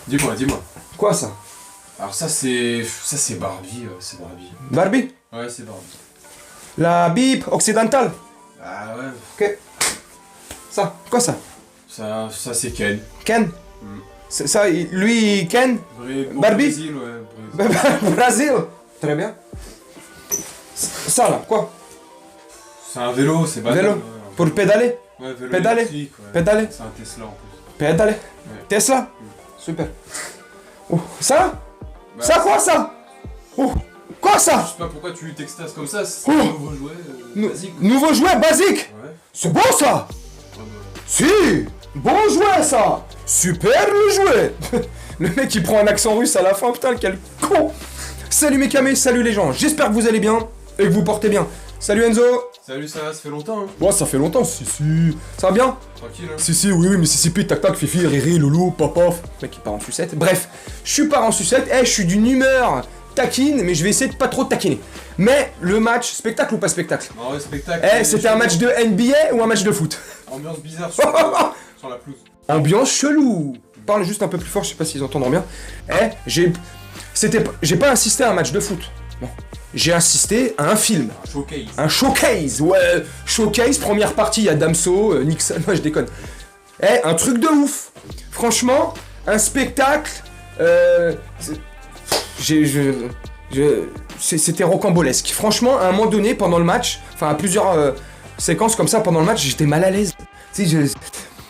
Dis-moi. Quoi ça? Alors ça c'est Barbie, c'est Barbie. Barbie? Ouais, c'est Barbie. La Bible occidentale? Ah ouais. Ok. Ça, quoi ça? Ça c'est Ken. Ken? Ça, lui, Ken? Barbie? Brésil, ouais. Brésil. Brésil? Très bien. Ça là, quoi? C'est un vélo, c'est banal. Vélo? Ouais. Pour pédaler? Ouais, vélo Pédaler. électrique, ouais. Pédaler. C'est un Tesla en plus. Pédaler? Ouais. Tesla? Super. Oh, ça? Bah, Ça quoi ça? Oh, quoi Je ça? sais pas pourquoi tu t'extases comme ça, c'est Oh. un nouveau jouet basique. Nouveau jouet basique? Ouais. C'est bon ça? Ouais, bah. Si! Bon jouet ça! Super le jouet! Le mec il prend un accent russe à la fin, putain quel con! Salut mes camés, salut les gens, j'espère que vous allez bien et que vous portez bien. Salut Enzo! Salut, ça fait longtemps, hein. Ouais, ça fait longtemps, si. Ça va bien? Tranquille, hein. Si, oui, Mississippi, tac tac, fifi, riri, loulou, pop off. Le mec il part en sucette. Bref, je suis pas en sucette, je suis d'une humeur taquine, mais je vais essayer de pas trop te taquiner. Mais le match, spectacle ou pas spectacle? En vrai, spectacle. C'était un match de NBA ou un match de foot? Ambiance bizarre sur la pelouse. Ambiance chelou. Parle juste un peu plus fort, je sais pas s'ils entendront bien. J'ai pas assisté à un match de foot. Non. J'ai assisté à un film. Showcase. Un showcase, ouais. Showcase, première partie, il y a Damso, Nixon, moi je déconne. Un truc de ouf. Franchement, un spectacle. C'était rocambolesque. Franchement, à un moment donné, pendant le match, enfin à plusieurs séquences comme ça pendant le match, j'étais mal à l'aise. Tu sais,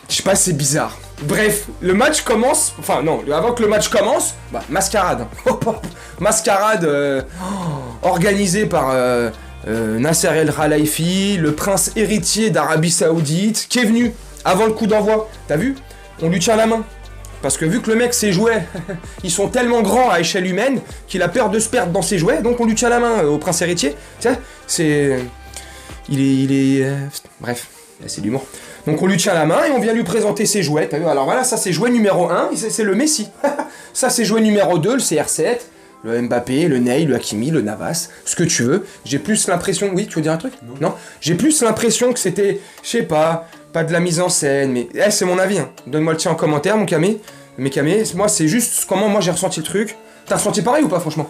je sais pas, c'est bizarre. Bref, le match commence. Enfin, non, avant que le match commence, mascarade. Mascarade organisée par Nasser El Khelaifi, le prince héritier d'Arabie Saoudite, qui est venu avant le coup d'envoi. T'as vu? On lui tient la main. Parce que vu que le mec, ses jouets, ils sont tellement grands à échelle humaine qu'il a peur de se perdre dans ses jouets, donc on lui tient la main au prince héritier. Tu sais, c'est. Il est. Bref, c'est de l'humour. Donc on lui tient la main et on vient lui présenter ses jouets. T'as vu? Alors voilà, ça c'est jouet numéro 1, c'est le Messi. Ça c'est jouet numéro 2, le CR7, le Mbappé, le Ney, le Hakimi, le Navas, ce que tu veux. J'ai plus l'impression... Oui, tu veux dire un truc? Non. J'ai plus l'impression que c'était, je sais pas de la mise en scène, mais c'est mon avis. Hein. Donne-moi le tien en commentaire, mon camé. Mes camés, moi c'est juste comment moi j'ai ressenti le truc. T'as ressenti pareil ou pas, franchement?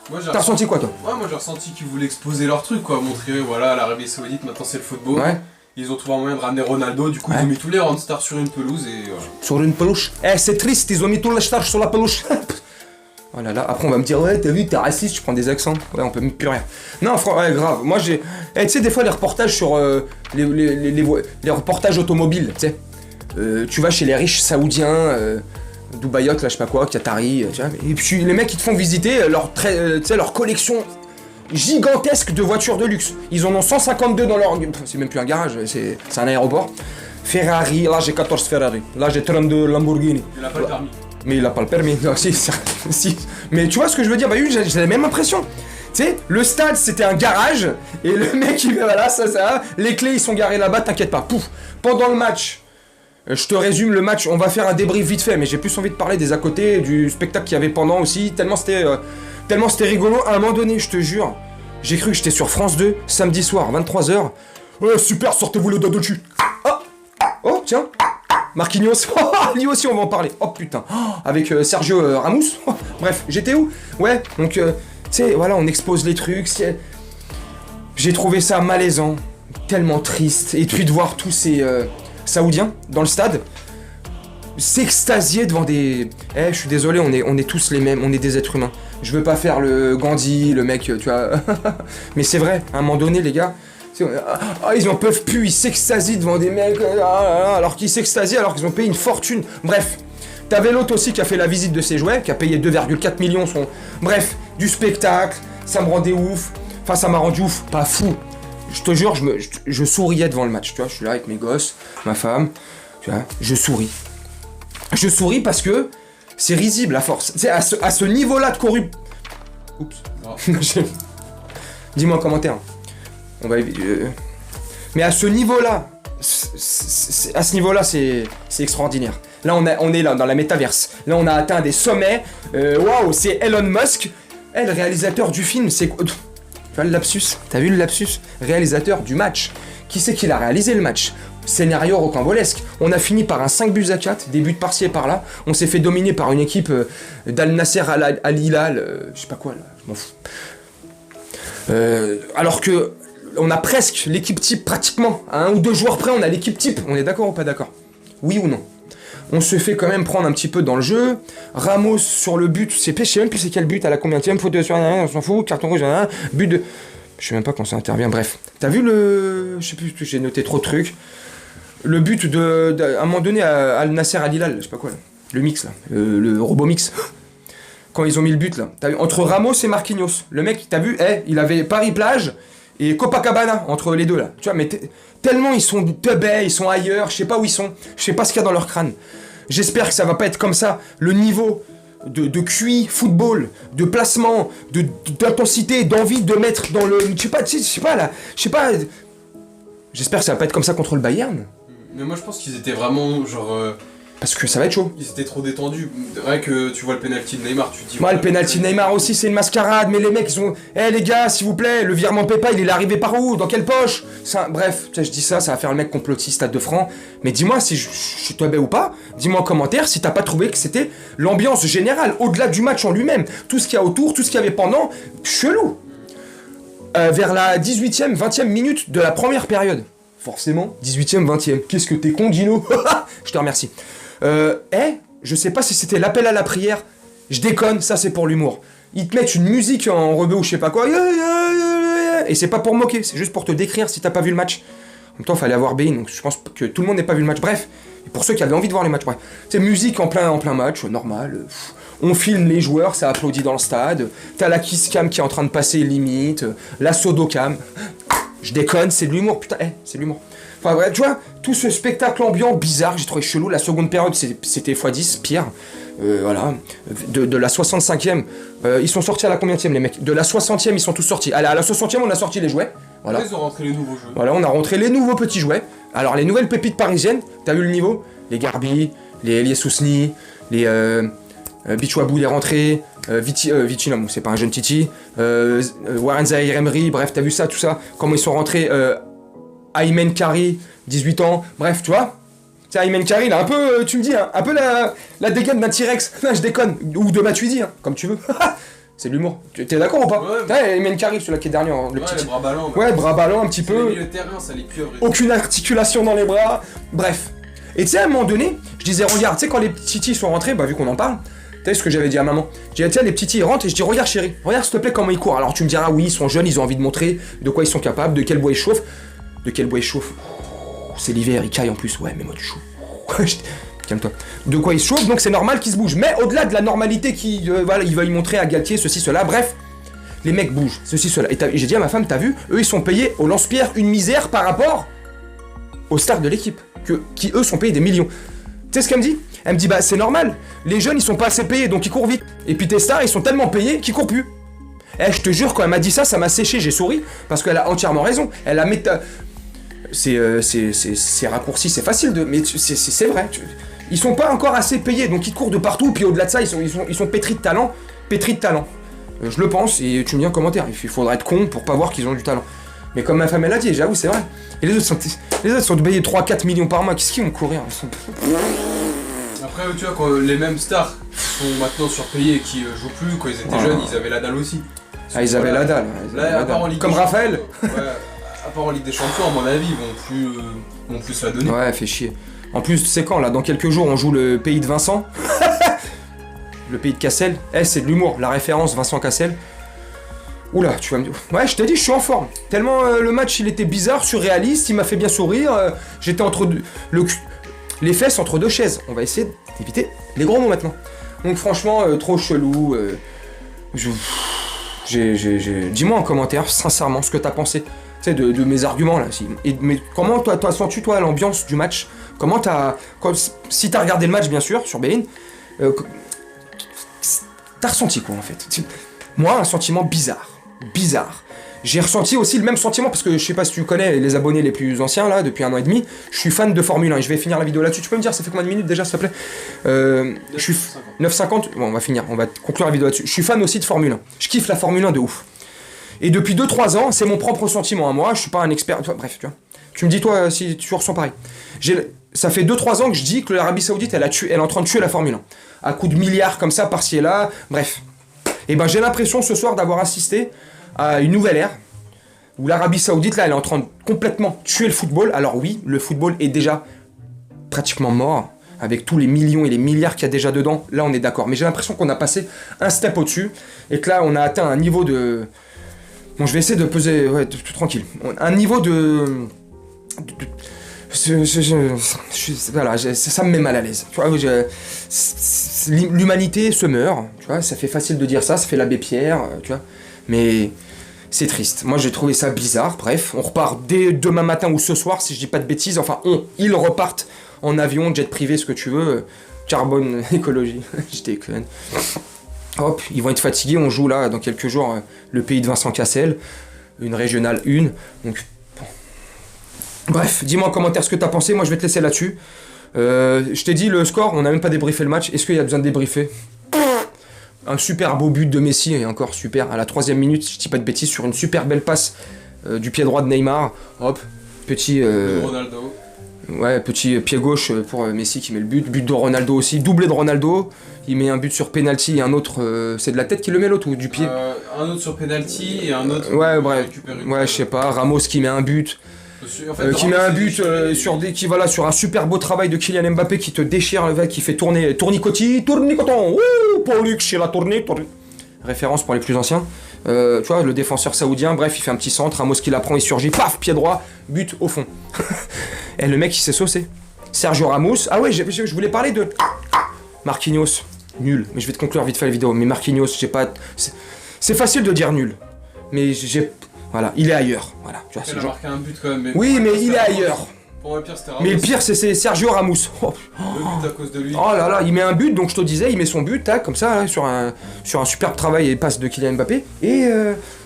T'as ressenti quoi, toi? Ouais, moi j'ai ressenti qu'ils voulaient exposer leur truc, quoi. Montrer, voilà, l'Arabie Saoudite, maintenant c'est le football. Ouais. Ils ont trouvé un moyen de ramener Ronaldo, du coup ils ont mis tous les roundstars sur une pelouse et voilà. Sur une peluche? C'est triste, ils ont mis tous les stars sur la peluche. Oh là là, après on va me dire, ouais, t'as vu, t'es raciste, tu prends des accents. Ouais, on peut même plus rien. Non, ouais, grave. Moi j'ai. Tu sais, des fois les reportages sur les reportages automobiles, tu sais. Tu vas chez les riches saoudiens, Dubaïot, là, je sais pas quoi, Qatari, tu vois. Et puis les mecs ils te font visiter leur collection gigantesque de voitures de luxe. Ils en ont 152 dans leur... C'est même plus un garage, c'est un aéroport. Ferrari, là j'ai 14 Ferrari, là j'ai 32 Lamborghini. Il a pas le permis. Mais il a pas le permis, non, si. Mais tu vois ce que je veux dire? Bah oui, j'ai la même impression. Tu sais, le stade c'était un garage, et le mec il voilà, ça, les clés ils sont garés là-bas, t'inquiète pas. Pouf. Pendant le match, je te résume le match, on va faire un débrief vite fait, mais j'ai plus envie de parler des à côté, du spectacle qu'il y avait pendant aussi, tellement c'était rigolo. À un moment donné, je te jure, j'ai cru que j'étais sur France 2, samedi soir, 23h. Ouais, super, sortez-vous le doigt dessus. Oh, tiens, Marquinhos, lui aussi on va en parler. Oh putain, avec Sergio Ramos. Bref, j'étais où? Ouais, donc, tu sais, voilà, on expose les trucs. J'ai trouvé ça malaisant, tellement triste. Et puis de voir tous ces Saoudiens dans le stade s'extasier devant des... je suis désolé, on est tous les mêmes, on est des êtres humains. Je veux pas faire le Gandhi, le mec, tu vois... Mais c'est vrai, à un moment donné, les gars... ils en peuvent plus, ils s'extasient devant des mecs... alors qu'ils s'extasient, alors qu'ils ont payé une fortune. Bref, t'avais l'autre aussi qui a fait la visite de ses jouets, qui a payé 2,4 millions son... Bref, du spectacle, ça me rendait ouf. Enfin, ça m'a rendu ouf, pas fou. Je te jure, je souriais devant le match, tu vois. Je suis là avec mes gosses, ma femme, tu vois, je souris. Je souris parce que c'est risible à force. Tu sais, à ce niveau-là de corruption... Oups. Oh. Dis-moi en commentaire. On va mais à ce niveau-là, c'est extraordinaire. Là, on est là dans la métaverse. Là, on a atteint des sommets. Waouh, c'est Elon Musk. Le réalisateur du film, c'est quoi? Tu vois le lapsus? T'as vu le lapsus? Réalisateur du match. Qui c'est qui l'a réalisé le match? scénario rocambolesque. On a fini par un 5-4, des buts par-ci et par-là. On s'est fait dominer par une équipe d'Al Nasser Al Hilal, je sais pas quoi, là, je m'en fous. Alors que on a presque l'équipe type, pratiquement. À 1 ou 2 joueurs près, on a l'équipe type. On est d'accord ou pas d'accord? Oui ou non? On se fait quand même prendre un petit peu dans le jeu. Ramos sur le but, je sais même plus c'est quel but, à la combienième, faute sur un, on s'en fout, carton rouge, but de... Je sais même pas quand ça intervient, bref. T'as vu le... Je sais plus, j'ai noté trop de trucs. Le but à un moment donné à Al Nasser Al Hilal, je sais pas quoi là. Le mix là, le robot mix. Quand ils ont mis le but là. T'as vu, entre Ramos et Marquinhos. Le mec, t'as vu, il avait Paris-Plage et Copacabana entre les deux là. Tu vois, mais tellement ils sont teubés, ils sont ailleurs, je sais pas où ils sont. Je sais pas ce qu'il y a dans leur crâne. J'espère que ça va pas être comme ça. Le niveau de QI, football, de placement, d'intensité, d'envie de mettre dans le... Je sais pas là. J'espère que ça va pas être comme ça contre le Bayern. Mais moi je pense qu'ils étaient vraiment genre... Parce que ça va être chaud. Ils étaient trop détendus. Rien que tu vois le penalty de Neymar, tu te dis... Moi, le penalty de Neymar aussi, c'est une mascarade, mais les mecs, ils ont... Les gars, s'il vous plaît, le virement PayPal, il est arrivé par où? Dans quelle poche? Bref, je dis ça va faire le mec complotiste à 2 francs. Mais dis-moi si je suis tombé ou pas. Dis-moi en commentaire si t'as pas trouvé que c'était l'ambiance générale, au-delà du match en lui-même. Tout ce qu'il y a autour, tout ce qu'il y avait pendant, chelou. Vers la 18e, 20e minute de la première période. Forcément, 18e, 20e. Qu'est-ce que t'es con, Gino? Je te remercie. Je sais pas si c'était l'appel à la prière. Je déconne, ça c'est pour l'humour. Ils te mettent une musique en rebeu ou je sais pas quoi. Et c'est pas pour moquer, c'est juste pour te décrire si t'as pas vu le match. En même temps, il fallait avoir Bein, donc je pense que tout le monde n'a pas vu le match. Bref, et pour ceux qui avaient envie de voir le match, bref. C'est musique en plein match, normal. On filme les joueurs, ça applaudit dans le stade. T'as la kiss cam qui est en train de passer limite. La sodo cam. Je déconne, c'est de l'humour, putain, c'est de l'humour. Enfin bref, tu vois, tout ce spectacle ambiant bizarre, j'ai trouvé chelou. La seconde période, c'était x10, pire. Voilà. De la 65e, ils sont sortis à la combienième, les mecs? De la 60e, ils sont tous sortis. Allez, à la 60e, on a sorti les jouets. Voilà. Ils ont rentré les nouveaux jeux. Voilà, on a rentré les nouveaux petits jouets. Alors, les nouvelles pépites parisiennes, t'as vu le niveau? Les Garbi, les Elias Ousni, les Bichouabou, il est rentré. Vici, non, c'est pas un jeune Titi. Warren Zahir Emery, bref, t'as vu ça, tout ça? Comment ils sont rentrés? Aymen Kari, 18 ans, bref, tu vois. Tu sais, Aymen Kari, il a un peu, tu me dis, un peu la dégaine d'un T-Rex. Non, je déconne. Ou de Matuidi, comme tu veux. C'est de l'humour. T'es d'accord ou pas? Ouais, Aymen Kari, celui-là qui est dernier, le petit. Les bras ballants. Ouais, bras ballants un petit peu. Le terrain, ça les cuivre. Aucune articulation dans les bras. Bref. Et tu sais, à un moment donné, je disais, regarde, tu sais, quand les petits sont rentrés, vu qu'on en parle, tu sais ce que j'avais dit à maman. J'ai dit, tiens, les petits ils rentrent et je dis, regarde chérie, regarde s'il te plaît comment ils courent. Alors tu me diras, oui, ils sont jeunes, ils ont envie de montrer de quoi ils sont capables, de quel bois ils chauffent. De quel bois ils chauffent? C'est l'hiver, il caille en plus. Ouais, mais moi du chaud. Calme-toi. De quoi ils se chauffent, donc c'est normal qu'ils se bougent. Mais au-delà de la normalité voilà, il va y montrer à Galtier, ceci, cela, bref. Les mecs bougent, ceci, cela. Et j'ai dit à ma femme, t'as vu, eux ils sont payés au lance-pierre une misère par rapport aux stars de l'équipe. Qui eux sont payés des millions. Tu sais ce qu'elle me dit? Elle me dit, bah c'est normal. Les jeunes ils sont pas assez payés donc ils courent vite. Et puis tes stars ils sont tellement payés qu'ils courent plus. Je te jure, quand elle m'a dit ça, ça m'a séché, j'ai souri. Parce qu'elle a entièrement raison. Elle a c'est raccourci, c'est facile de... Mais c'est vrai. Ils sont pas encore assez payés, donc ils courent de partout, puis au-delà de ça, ils sont pétris de talent. Pétris de talent. Je le pense, et tu me dis en commentaire, il faudra être con pour pas voir qu'ils ont du talent. Mais comme ma femme elle a dit, j'avoue, c'est vrai. Et les autres sont payés 3-4 millions par mois, qu'est-ce qu'ils vont courir? Après, tu vois, quand les mêmes stars sont maintenant surpayés et qui jouent plus, quand ils étaient jeunes, ils avaient la dalle aussi. Ils avaient la dalle. Comme Raphaël. Ouais, à part en Ligue des Champions, à mon avis, ils vont plus se la donner. Ouais, fait chier. En plus, tu sais quand, là, dans quelques jours, on joue le pays de Vincent. Le pays de Cassel. C'est de l'humour, la référence Vincent Cassel. Oula, tu vas me dire... Ouais, je t'ai dit, je suis en forme. Tellement le match, il était bizarre, surréaliste, il m'a fait bien sourire. J'étais entre les fesses entre deux chaises. On va essayer d'éviter les gros mots maintenant. Donc franchement, trop chelou. Dis-moi en commentaire, sincèrement, ce que t'as pensé. Tu sais, de mes arguments là. Mais comment t'as senti toi l'ambiance du match? Comment si t'as regardé le match bien sûr sur Bein, t'as ressenti quoi en fait? Moi, un sentiment bizarre. J'ai ressenti aussi le même sentiment parce que je sais pas si tu connais les abonnés les plus anciens là depuis 1 an et demi. Je suis fan de Formule 1 et je vais finir la vidéo là-dessus. Tu peux me dire ça fait combien de minutes déjà s'il te plaît? Je suis 9,50. Bon, on va finir, on va conclure la vidéo là-dessus. Je suis fan aussi de Formule 1. Je kiffe la Formule 1 de ouf. Et depuis 2-3 ans, c'est mon propre sentiment à moi, je suis pas un expert, bref, tu vois. Tu me dis toi si tu ressens pareil. Ça fait 2-3 ans que je dis que l'Arabie Saoudite elle est en train de tuer la Formule 1. À coups de milliards comme ça, par-ci et là, bref. Et ben j'ai l'impression ce soir d'avoir assisté à une nouvelle ère où l'Arabie Saoudite là elle est en train de complètement tuer le football. Alors oui, le football est déjà pratiquement mort, avec tous les millions et les milliards qu'il y a déjà dedans, là on est d'accord. Mais j'ai l'impression qu'on a passé un step au-dessus, et que là on a atteint un niveau de... Bon, je vais essayer de peser... Ouais, tranquille. Un niveau de... Voilà, ça me met mal à l'aise. Tu vois, l'humanité se meurt, tu vois, ça fait facile de dire ça fait l'abbé Pierre, tu vois, mais... C'est triste. Moi, j'ai trouvé ça bizarre. Bref, on repart dès demain matin ou ce soir, si je dis pas de bêtises. Enfin, ils repartent en avion, jet privé, ce que tu veux. Carbone, écologie. Je déconne. Hop, ils vont être fatigués. On joue là, dans quelques jours, le pays de Vincent Cassel. Une régionale 1. Donc, bon. Bref, dis-moi en commentaire ce que t'as pensé. Moi, je vais te laisser là-dessus. Je t'ai dit le score, on n'a même pas débriefé le match. Est-ce qu'il y a besoin de débriefer ? Un super beau but de Messi, et encore super, à la 3ème minute, je dis pas de bêtises, sur une super belle passe du pied droit de Neymar. Hop, petit... Ronaldo. Ouais, petit pied gauche pour Messi qui met le but. But de Ronaldo aussi, doublé de Ronaldo. Il met un but sur penalty et un autre... c'est de la tête qui le met l'autre ou du pied Un autre sur penalty et un autre... Ouais, bref. Ouais, je sais pas. Ramos qui met un but. En fait, qui met un but sur un super beau travail de Kylian Mbappé qui te déchire le mec, qui fait tourner tournicoton, pour Luc chez la tournée, référence pour les plus anciens. Tu vois, le défenseur saoudien, bref, il fait un petit centre, Ramos qui la prend, il surgit, paf, pied droit, but au fond. Et le mec il s'est saucé. Sergio Ramos, ah ouais, je voulais parler de Marquinhos, nul, mais je vais te conclure vite fait la vidéo, mais Marquinhos, c'est facile de dire nul, mais voilà, il est ailleurs. Voilà, tu vois, il a marqué un but quand même. Mais oui, mais il est ailleurs. Pour le pire, c'était Ramos. Mais le pire, c'est Sergio Ramos. Oh. Le but à cause de lui. Oh là là, il met un but, donc je te disais, il met son but, tac, comme ça, là, sur un superbe travail et passe de Kylian Mbappé. Et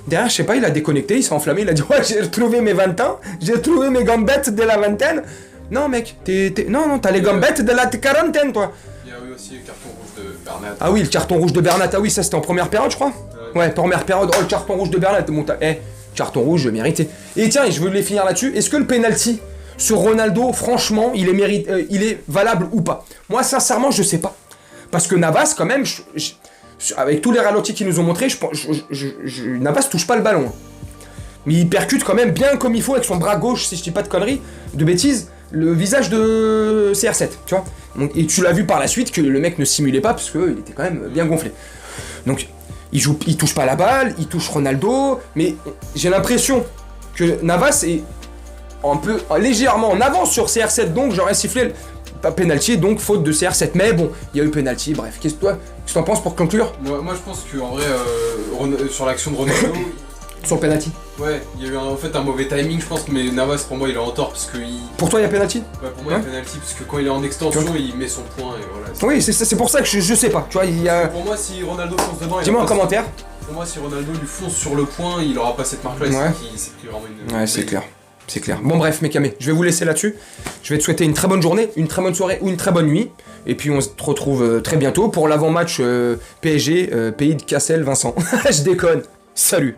derrière, je sais pas, il a déconnecté, il s'est enflammé, il a dit ouais, j'ai retrouvé mes 20 ans, j'ai retrouvé mes gambettes de la vingtaine. Non, mec, non, t'as les gambettes de la quarantaine, toi. Il y a eu aussi le carton rouge de Bernat. Ah oui, le carton rouge de Bernat, ah oui, ça c'était en première période, je crois. Ouais, première période, oh, le carton rouge de Bernat, bon, carton rouge, je méritais. Et tiens, je voulais finir là-dessus. Est-ce que le penalty sur Ronaldo, franchement, il est valable ou pas? Moi, sincèrement, je sais pas. Parce que Navas, quand même, avec tous les ralentis qu'ils nous ont montrés, Navas touche pas le ballon. Mais il percute quand même bien comme il faut avec son bras gauche, si je dis pas de conneries, de bêtises, le visage de CR7, tu vois. Donc, et tu l'as vu par la suite que le mec ne simulait pas parce qu'il était quand même bien gonflé. Donc, il touche pas la balle, il touche Ronaldo, mais j'ai l'impression que Navas est un peu légèrement en avance sur CR7, donc j'aurais sifflé pas penalty, donc faute de CR7. Mais bon, il y a eu penalty, bref. Qu'est-ce que t'en penses pour conclure? Moi je pense qu'en vrai, sur l'action de Ronaldo... Sur le penalty? Ouais, il y a eu en fait un mauvais timing, je pense, mais Navas pour moi il est en tort parce que Pour toi il y a penalty? Ouais, pour moi il y a penalty parce que quand il est en extension, il met son point et voilà. Oui, c'est pour ça que je sais pas, tu vois, il y a... Pour moi si Ronaldo fonce dedans... Dis-moi en commentaire. Pour moi si Ronaldo lui fonce sur le point, il aura pas cette marque-là, il s'est pris vraiment une... Ouais, c'est clair. C'est clair. Bon bref, mes camés, je vais vous laisser là-dessus. Je vais te souhaiter une très bonne journée, une très bonne soirée ou une très bonne nuit. Et puis on se retrouve très bientôt pour l'avant-match PSG, pays de Cassel, Vincent. Je déconne. Salut.